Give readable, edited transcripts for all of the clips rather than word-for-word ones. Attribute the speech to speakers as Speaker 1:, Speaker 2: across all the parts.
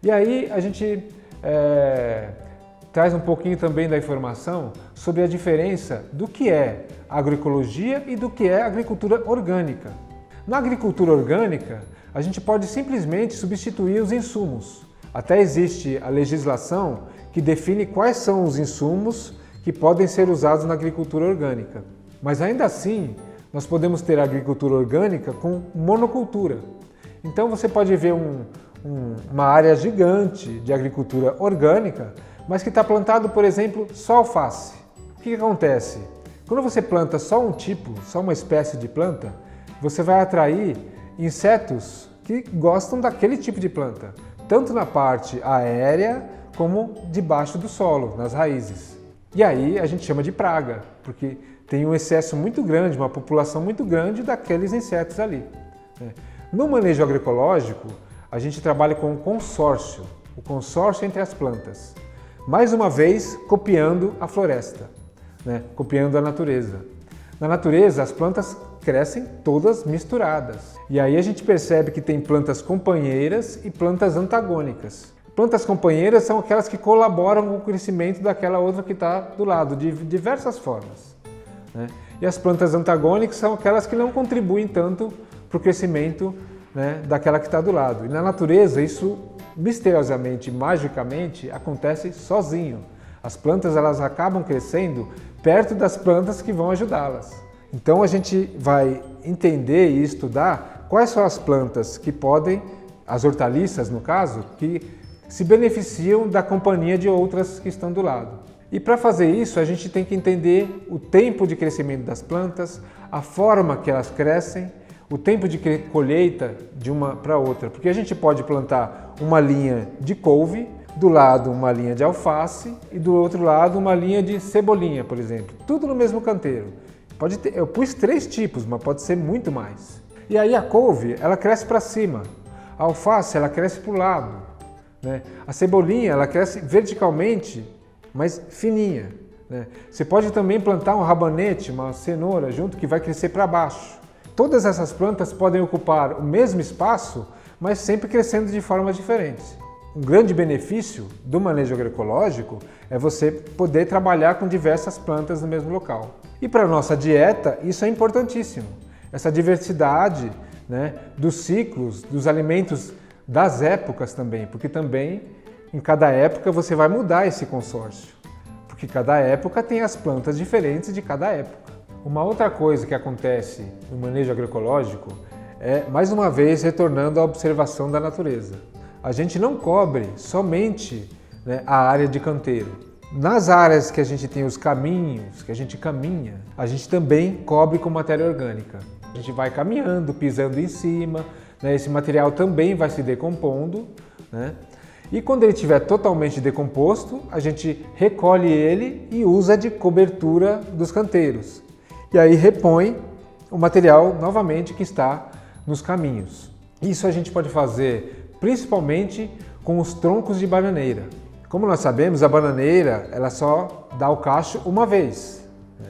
Speaker 1: E aí a gente traz um pouquinho também da informação sobre a diferença do que é agroecologia e do que é agricultura orgânica. Na agricultura orgânica, a gente pode simplesmente substituir os insumos. Até existe a legislação que define quais são os insumos que podem ser usados na agricultura orgânica. Mas ainda assim, nós podemos ter a agricultura orgânica com monocultura. Então você pode ver uma área gigante de agricultura orgânica, mas que está plantado, por exemplo, só alface. O que acontece? Quando você planta só um tipo, só uma espécie de planta, você vai atrair insetos que gostam daquele tipo de planta, tanto na parte aérea como debaixo do solo, nas raízes. E aí a gente chama de praga, porque tem um excesso muito grande, uma população muito grande daqueles insetos ali. No manejo agroecológico, a gente trabalha com um consórcio, o consórcio entre as plantas. Mais uma vez, copiando a floresta, copiando a natureza. Na natureza, as plantas crescem todas misturadas. E aí a gente percebe que tem plantas companheiras e plantas antagônicas. Plantas companheiras são aquelas que colaboram com o crescimento daquela outra que está do lado, de diversas formas. E as plantas antagônicas são aquelas que não contribuem tanto para o crescimento daquela que está do lado. E na natureza, isso misteriosamente, magicamente, acontece sozinho. As plantas elas acabam crescendo perto das plantas que vão ajudá-las. Então a gente vai entender e estudar quais são as plantas que podem, as hortaliças no caso, que se beneficiam da companhia de outras que estão do lado. E para fazer isso a gente tem que entender o tempo de crescimento das plantas, a forma que elas crescem, o tempo de colheita de uma para outra, porque a gente pode plantar uma linha de couve, do lado uma linha de alface e do outro lado uma linha de cebolinha, por exemplo, tudo no mesmo canteiro. Pode ter, eu pus 3 tipos, mas pode ser muito mais. E aí a couve, ela cresce para cima, a alface, ela cresce para o lado, a cebolinha, ela cresce verticalmente, mas fininha. Você pode também plantar um rabanete, uma cenoura junto, que vai crescer para baixo. Todas essas plantas podem ocupar o mesmo espaço, mas sempre crescendo de formas diferentes. Um grande benefício do manejo agroecológico é você poder trabalhar com diversas plantas no mesmo local. E para a nossa dieta, isso é importantíssimo. Essa diversidade dos ciclos, dos alimentos, das épocas também, porque também em cada época você vai mudar esse consórcio, porque cada época tem as plantas diferentes de cada época. Uma outra coisa que acontece no manejo agroecológico é, mais uma vez, retornando à observação da natureza. A gente não cobre somente a área de canteiro. Nas áreas que a gente tem os caminhos, que a gente caminha, a gente também cobre com matéria orgânica. A gente vai caminhando, pisando em cima, esse material também vai se decompondo, e quando ele estiver totalmente decomposto, a gente recolhe ele e usa de cobertura dos canteiros. E aí repõe o material novamente que está nos caminhos. Isso a gente pode fazer principalmente com os troncos de bananeira. Como nós sabemos, a bananeira ela só dá o cacho uma vez.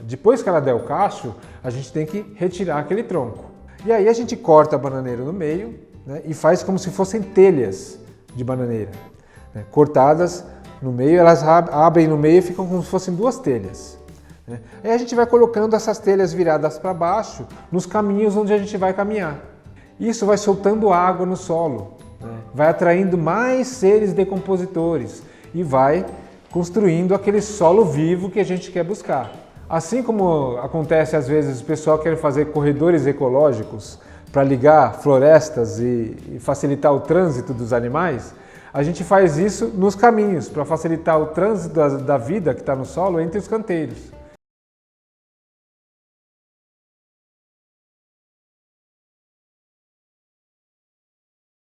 Speaker 1: Depois que ela der o cacho, a gente tem que retirar aquele tronco. E aí a gente corta a bananeira no meio e faz como se fossem telhas de bananeira. Cortadas no meio, elas abrem no meio e ficam como se fossem 2 telhas. Aí a gente vai colocando essas telhas viradas para baixo nos caminhos onde a gente vai caminhar. Isso vai soltando água no solo, vai atraindo mais seres decompositores e vai construindo aquele solo vivo que a gente quer buscar. Assim como acontece às vezes o pessoal quer fazer corredores ecológicos para ligar florestas e facilitar o trânsito dos animais, a gente faz isso nos caminhos para facilitar o trânsito da vida que está no solo entre os canteiros.